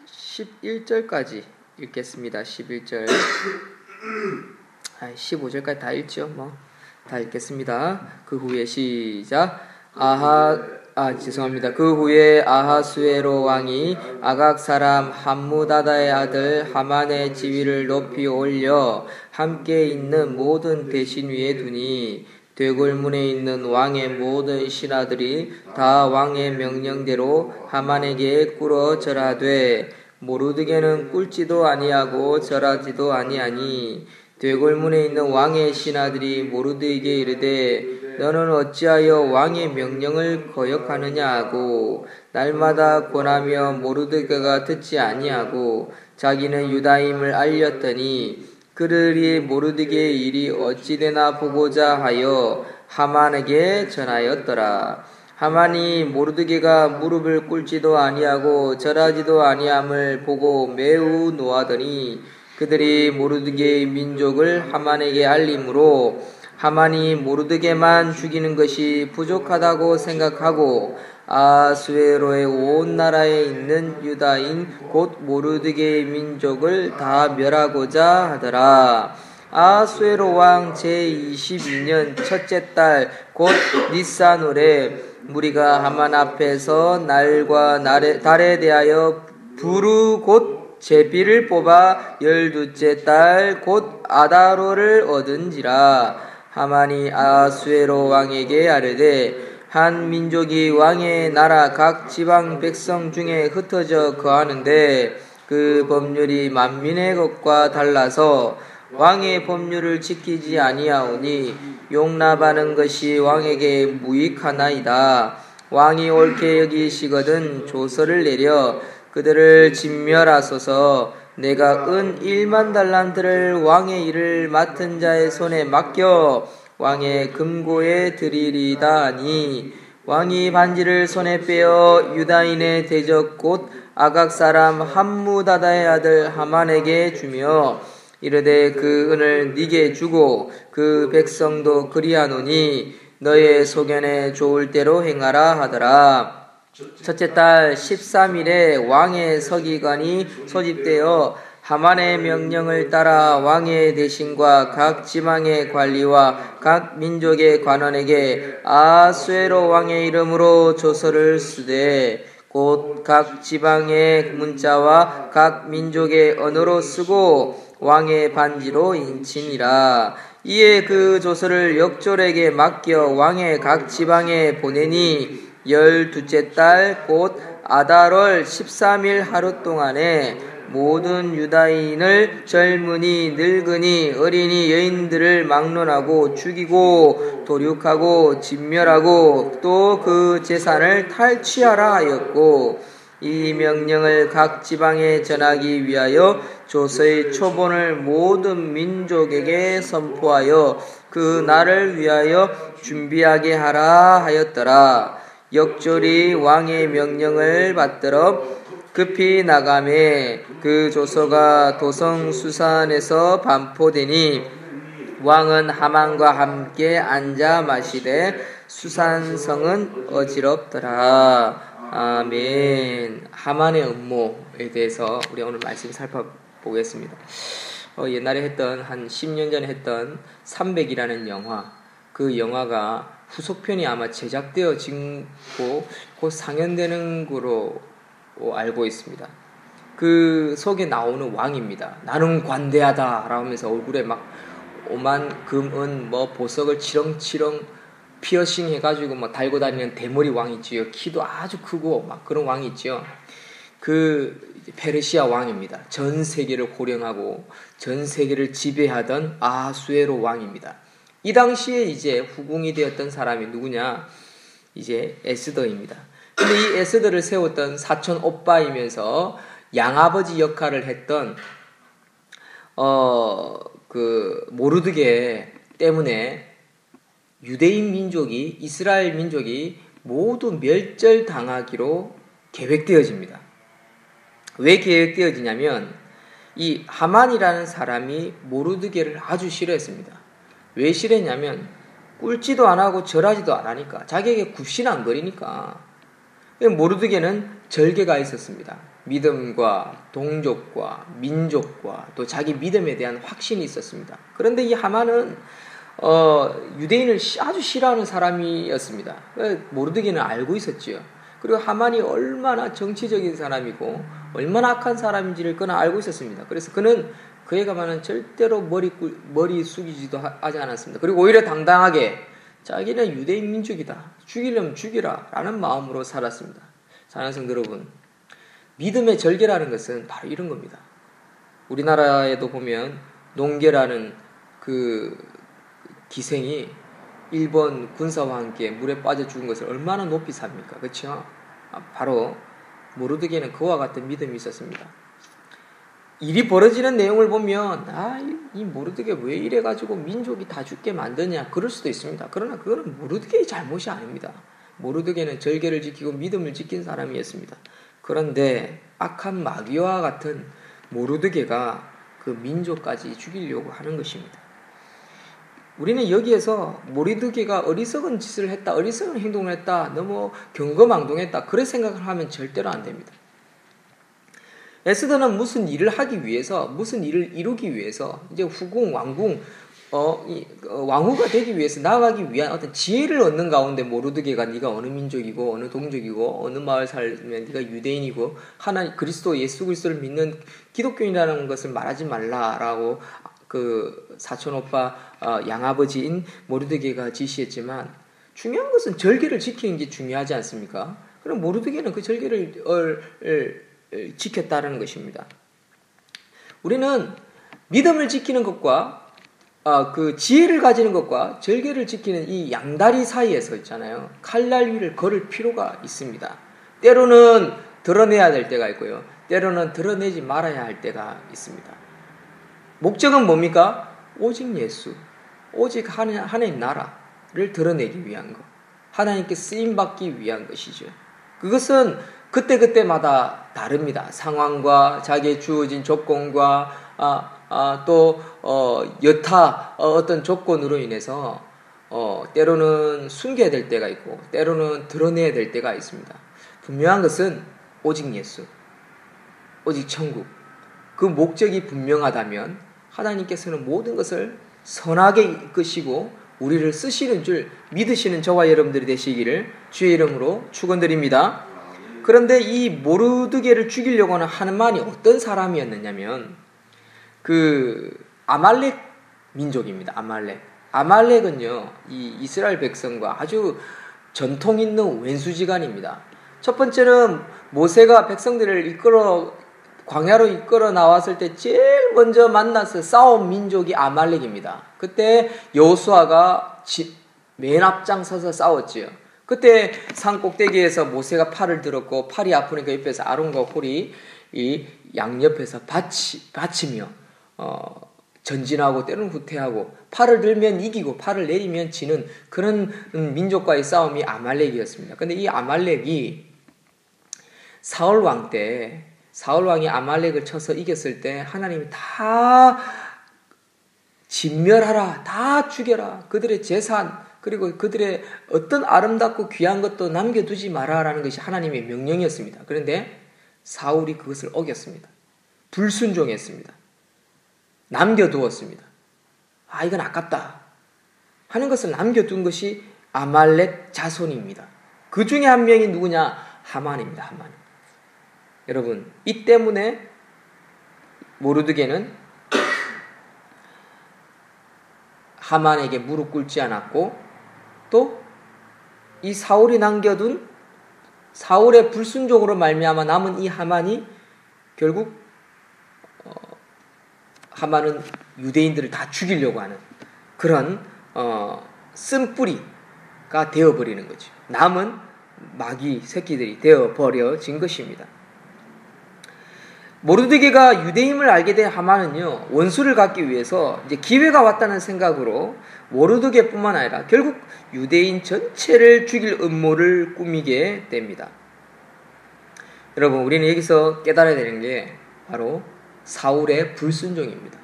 11절까지 읽겠습니다. 11절 15절까지 다 읽죠. 다 읽겠습니다. 그 후에 시작. 그 후에 아하수에로 왕이 아각 사람 함무다다의 아들 하만의 지위를 높이 올려 함께 있는 모든 대신 위에 두니 되골문에 있는 왕의 모든 신하들이 다 왕의 명령대로 하만에게 꿇어 절하되 모르드게는 꿇지도 아니하고 절하지도 아니하니 되골문에 있는 왕의 신하들이 모르드에게 이르되 너는 어찌하여 왕의 명령을 거역하느냐 하고 날마다 권하며 모르드게가 듣지 아니하고 자기는 유다임을 알렸더니 그들이 모르드게의 일이 어찌되나 보고자 하여 하만에게 전하였더라. 하만이 모르드게가 무릎을 꿇지도 아니하고 절하지도 아니함을 보고 매우 노하더니 그들이 모르드게의 민족을 하만에게 알림으로 하만이 모르드게만 죽이는 것이 부족하다고 생각하고 아하수에로의 온 나라에 있는 유다인 곧 모르드게의 민족을 다 멸하고자 하더라. 아하수에로 왕 제22년 첫째 달 곧 니산월에 무리가 하만 앞에서 날과 달에 대하여 부르 곧 제비를 뽑아 12째 달 곧 아다로를 얻은지라. 하만이 아하수에로 왕에게 아뢰되 한 민족이 왕의 나라 각 지방 백성 중에 흩어져 거하는데 그 법률이 만민의 것과 달라서 왕의 법률을 지키지 아니하오니 용납하는 것이 왕에게 무익하나이다. 왕이 옳게 여기시거든 조서를 내려 그들을 진멸하소서. 내가 은 1만 달란트를 왕의 일을 맡은 자의 손에 맡겨 왕의 금고에 드리리다 하니 왕이 반지를 손에 빼어 유다인의 대적 곧 아각 사람 함무다다의 아들 하만에게 주며 이르되 그 은을 네게 주고 그 백성도 그리하노니 너의 소견에 좋을 대로 행하라 하더라. 첫째 달 13일에 왕의 서기관이 소집되어 하만의 명령을 따라 왕의 대신과 각 지방의 관리와 각 민족의 관원에게 아하수에로 왕의 이름으로 조서를 쓰되 곧 각 지방의 문자와 각 민족의 언어로 쓰고 왕의 반지로 인치니라. 이에 그 조서를 역졸에게 맡겨 왕의 각 지방에 보내니 12째 달 곧 아달월 13일 하루 동안에 모든 유다인을 젊은이 늙은이 어린이 여인들을 막론하고 죽이고 도륙하고 진멸하고 또 그 재산을 탈취하라 하였고 이 명령을 각 지방에 전하기 위하여 조서의 초본을 모든 민족에게 선포하여 그 날을 위하여 준비하게 하라 하였더라. 역졸이 왕의 명령을 받들어 급히 나가매 그 조서가 도성 수산에서 반포되니 왕은 하만과 함께 앉아 마시되 수산성은 어지럽더라. 아멘. 하만의 음모에 대해서 우리 오늘 말씀 살펴보겠습니다. 옛날에 했던 한 10년 전에 했던 300이라는 영화, 그 영화가 후속편이 아마 제작되어진 곧 상연되는 거로 알고 있습니다. 그 속에 나오는 왕입니다. 나는 관대하다 라고 하면서 얼굴에 막 오만 금은 보석을 치렁치렁 피어싱 해가지고 달고 다니는 대머리 왕 있지요. 키도 아주 크고 막 그런 왕이 있지요. 그 페르시아 왕입니다. 전 세계를 호령하고 전 세계를 지배하던 아하수에로 왕입니다. 이 당시에 이제 후궁이 되었던 사람이 누구냐? 이제 에스더입니다. 근데 이 에스더를 세웠던 사촌 오빠이면서 양아버지 역할을 했던 그 모르드게 때문에 유대인 민족이 이스라엘 민족이 모두 멸절당하기로 계획되어집니다. 왜 계획되어지냐면 이 하만이라는 사람이 모르드게를 아주 싫어했습니다. 왜 싫어했냐면 꿇지도 안 하고 절하지도 안 하니까 자기에게 굽신 안 거리니까 모르드게는 절개가 있었습니다. 믿음과 동족과 민족과 또 자기 믿음에 대한 확신이 있었습니다. 그런데 이 하만은 유대인을 아주 싫어하는 사람이었습니다. 모르드게는 알고 있었지요. 그리고 하만이 얼마나 정치적인 사람이고 얼마나 악한 사람인지를 그는 알고 있었습니다. 그래서 그는 그에 가면은 절대로 머리 숙이지도 하지 않았습니다. 그리고 오히려 당당하게 자기는 유대인 민족이다, 죽이려면 죽이라 라는 마음으로 살았습니다. 사랑하는 성도 여러분, 믿음의 절개라는 것은 바로 이런 겁니다. 우리나라에도 보면 농계라는 그 기생이 일본 군사와 함께 물에 빠져 죽은 것을 얼마나 높이 삽니까? 그렇죠? 바로 모르드게는 그와 같은 믿음이 있었습니다. 일이 벌어지는 내용을 보면 이 모르드게 왜 이래가지고 민족이 다 죽게 만드냐 그럴 수도 있습니다. 그러나 그거는 모르드게의 잘못이 아닙니다. 모르드게는 절개를 지키고 믿음을 지킨 사람이었습니다. 그런데 악한 마귀와 같은 모르드게가 그 민족까지 죽이려고 하는 것입니다. 우리는 여기에서 모르드게가 어리석은 짓을 했다, 어리석은 행동을 했다, 너무 경거망동했다 그런 생각을 하면 절대로 안 됩니다. 에스더는 무슨 일을 하기 위해서, 무슨 일을 이루기 위해서 이제 후궁, 왕궁, 왕후가 되기 위해서 나아가기 위한 어떤 지혜를 얻는 가운데 모르드게가 네가 어느 민족이고 어느 동족이고 어느 마을 살면 네가 유대인이고 하나님 그리스도 예수 그리스도를 믿는 기독교인이라는 것을 말하지 말라라고 그 사촌 오빠 양아버지인 모르드게가 지시했지만 중요한 것은 절개를 지키는 게 중요하지 않습니까? 그럼 모르드게는 그 절개를 지켰다는 것입니다. 우리는 믿음을 지키는 것과 그 지혜를 가지는 것과 절개를 지키는 이 양다리 사이에서 있잖아요. 칼날 위를 걸을 필요가 있습니다. 때로는 드러내야 될 때가 있고요. 때로는 드러내지 말아야 할 때가 있습니다. 목적은 뭡니까? 오직 예수, 오직 하나님 나라를 드러내기 위한 것. 하나님께 쓰임받기 위한 것이죠. 그것은 그때그때마다 다릅니다. 상황과 자기의 주어진 조건과 또 여타 어떤 조건으로 인해서 때로는 숨겨야 될 때가 있고 때로는 드러내야 될 때가 있습니다. 분명한 것은 오직 예수, 오직 천국. 그 목적이 분명하다면 하나님께서는 모든 것을 선하게 이끄시고 우리를 쓰시는 줄 믿으시는 저와 여러분들이 되시기를 주의 이름으로 축원드립니다. 그런데 이 모르드게를 죽이려고 하는 하만이 어떤 사람이었느냐면 그 아말렉 민족입니다. 아말렉은요 이 이스라엘 백성과 아주 전통 있는 왼수지간입니다. 첫 번째는 모세가 백성들을 광야로 이끌어 나왔을 때 제일 먼저 만나서 싸운 민족이 아말렉입니다. 그때 여호수아가 맨 앞장서서 싸웠지요. 그때 산 꼭대기에서 모세가 팔을 들었고 팔이 아프니까 옆에서 아론과 홀이 이 양옆에서 받치며 전진하고 때로는 후퇴하고 팔을 들면 이기고 팔을 내리면 지는 그런 민족과의 싸움이 아말렉이었습니다. 그런데 이 아말렉이 사울 왕이 아말렉을 쳐서 이겼을 때 하나님이 다 진멸하라, 다 죽여라, 그들의 재산 그리고 그들의 어떤 아름답고 귀한 것도 남겨두지 마라라는 것이 하나님의 명령이었습니다. 그런데 사울이 그것을 어겼습니다. 불순종했습니다. 남겨두었습니다. 이건 아깝다 하는 것을 남겨둔 것이 아말렉 자손입니다. 그 중에 한 명이 누구냐? 하만입니다. 하만. 여러분, 이 때문에 모르드게는 하만에게 무릎 꿇지 않았고 또 이 사울이 남겨둔 사울의 불순종으로 말미암아 남은 이 하만이 결국 하만은 유대인들을 다 죽이려고 하는 그런 쓴뿌리가 되어버리는 거죠. 남은 마귀 새끼들이 되어버려진 것입니다. 모르드게가 유대임을 알게 된 하만은요, 원수를 갖기 위해서 이제 기회가 왔다는 생각으로 모르드게뿐만 아니라 결국 유대인 전체를 죽일 음모를 꾸미게 됩니다. 여러분, 우리는 여기서 깨달아야 되는 게 바로 사울의 불순종입니다.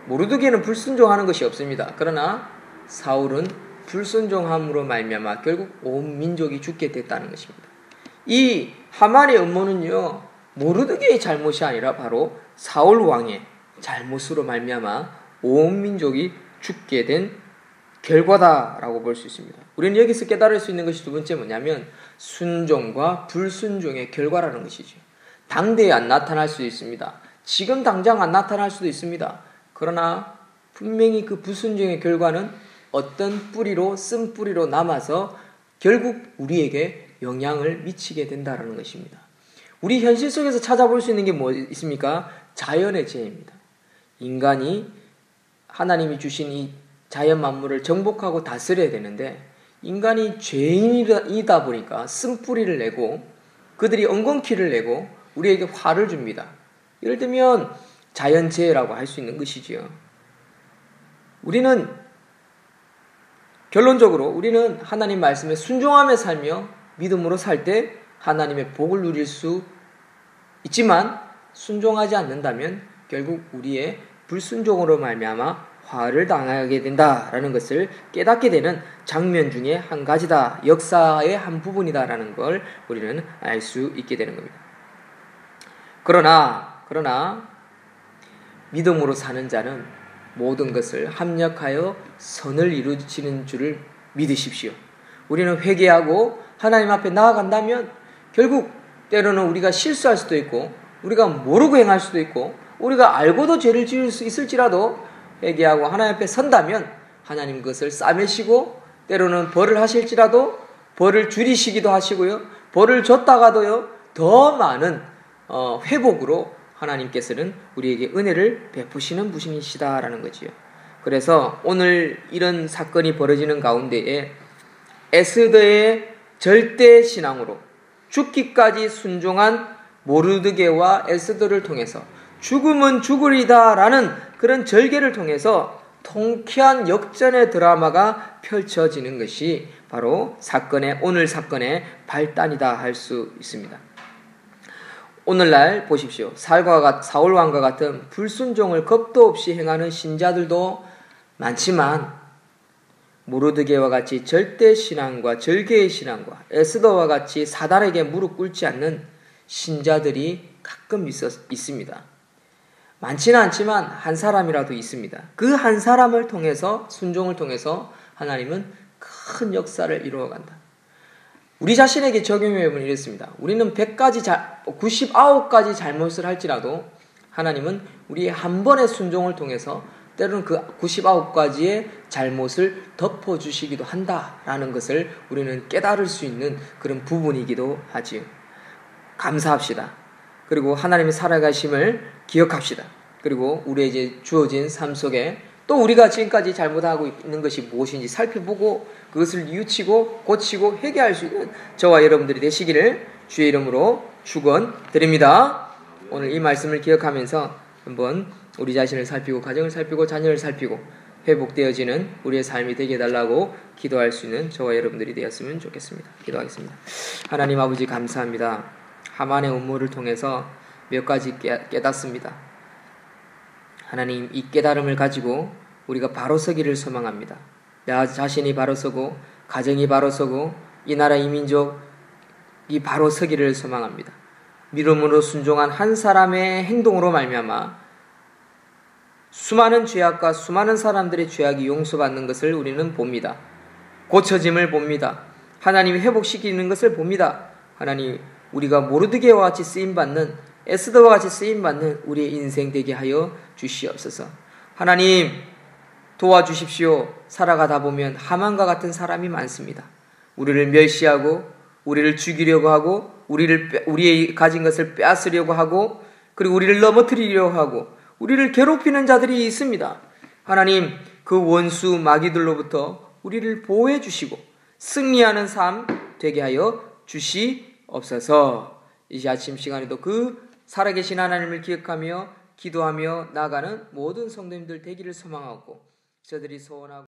모르드게는 불순종하는 것이 없습니다. 그러나 사울은 불순종함으로 말미암아 결국 온 민족이 죽게 됐다는 것입니다. 이 하만의 음모는요, 모르드게의 잘못이 아니라 바로 사울 왕의 잘못으로 말미암아 온 민족이 죽게 된 결과다라고 볼 수 있습니다. 우리는 여기서 깨달을 수 있는 것이 두 번째 뭐냐면 순종과 불순종의 결과라는 것이죠. 당대에 안 나타날 수도 있습니다. 지금 당장 안 나타날 수도 있습니다. 그러나 분명히 그 불순종의 결과는 어떤 뿌리로, 쓴 뿌리로 남아서 결국 우리에게 영향을 미치게 된다는 것입니다. 우리 현실 속에서 찾아볼 수 있는 게 뭐 있습니까? 자연의 재해입니다. 인간이 하나님이 주신 이 자연 만물을 정복하고 다스려야 되는데 인간이 죄인이다 보니까 쓴뿌리를 내고 그들이 엉겅퀴를 내고 우리에게 화를 줍니다. 예를 들면 자연재해라고 할 수 있는 것이지요. 결론적으로 우리는 하나님 말씀에 순종하며 살며 믿음으로 살 때 하나님의 복을 누릴 수 있지만 순종하지 않는다면 결국 우리의 불순종으로 말미암아 화를 당하게 된다라는 것을 깨닫게 되는 장면 중에 한 가지다. 역사의 한 부분이다라는 걸 우리는 알 수 있게 되는 겁니다. 그러나 믿음으로 사는 자는 모든 것을 합력하여 선을 이루시는 줄을 믿으십시오. 우리는 회개하고 하나님 앞에 나아간다면 결국 때로는 우리가 실수할 수도 있고 우리가 모르고 행할 수도 있고 우리가 알고도 죄를 지을 수 있을지라도 회개하고 하나님 앞에 선다면 하나님 그것을 싸매시고 때로는 벌을 하실지라도 벌을 줄이시기도 하시고요. 벌을 줬다가도요. 더 많은 회복으로 하나님께서는 우리에게 은혜를 베푸시는 분이시다라는 거지요. 그래서 오늘 이런 사건이 벌어지는 가운데에 에스더의 절대 신앙으로 죽기까지 순종한 모르드게와 에스더를 통해서 죽음은 죽으리다라는 그런 절개를 통해서 통쾌한 역전의 드라마가 펼쳐지는 것이 바로 오늘 사건의 발단이다 할 수 있습니다. 오늘날 보십시오. 사울 왕과 같은 불순종을 겁도 없이 행하는 신자들도 많지만 모르드게와 같이 절대 신앙과 절개의 신앙과 에스더와 같이 사단에게 무릎 꿇지 않는 신자들이 가끔 있습니다. 많지는 않지만 한 사람이라도 있습니다. 그 한 사람을 통해서 순종을 통해서 하나님은 큰 역사를 이루어간다. 우리 자신에게 적용해보면 이렇습니다. 우리는 99가지 잘못을 할지라도 하나님은 우리의 한 번의 순종을 통해서 때로는 그 99가지의 잘못을 덮어주시기도 한다라는 것을 우리는 깨달을 수 있는 그런 부분이기도 하지요. 감사합시다. 그리고 하나님의 살아가심을 기억합시다. 그리고 우리에게 주어진 삶 속에 또 우리가 지금까지 잘못하고 있는 것이 무엇인지 살펴보고 그것을 뉘우치고 고치고 회개할 수 있는 저와 여러분들이 되시기를 주의 이름으로 축원드립니다. 오늘 이 말씀을 기억하면서 한번 우리 자신을 살피고 가정을 살피고 자녀를 살피고 회복되어지는 우리의 삶이 되게 해달라고 기도할 수 있는 저와 여러분들이 되었으면 좋겠습니다. 기도하겠습니다. 하나님 아버지 감사합니다. 하만의 음모를 통해서 몇 가지 깨닫습니다. 하나님 이 깨달음을 가지고 우리가 바로 서기를 소망합니다. 나 자신이 바로 서고 가정이 바로 서고 이 나라 이 민족이 바로 서기를 소망합니다. 믿음으로 순종한 한 사람의 행동으로 말미암아 수많은 죄악과 수많은 사람들의 죄악이 용서받는 것을 우리는 봅니다. 고쳐짐을 봅니다. 하나님이 회복시키는 것을 봅니다. 하나님 우리가 모르드게와 같이 쓰임받는 에스더와 같이 쓰임받는 우리의 인생 되게 하여 주시옵소서. 하나님 도와주십시오. 살아가다 보면 하만과 같은 사람이 많습니다. 우리를 멸시하고 우리를 죽이려고 하고 우리의 가진 것을 빼앗으려고 하고 그리고 우리를 넘어뜨리려고 하고 우리를 괴롭히는 자들이 있습니다. 하나님 그 원수 마귀들로부터 우리를 보호해 주시고 승리하는 삶 되게 하여 주시옵소서. 이 아침 시간에도 그 살아계신 하나님을 기억하며 기도하며 나아가는 모든 성도님들 되기를 소망하고 저들이 소원하고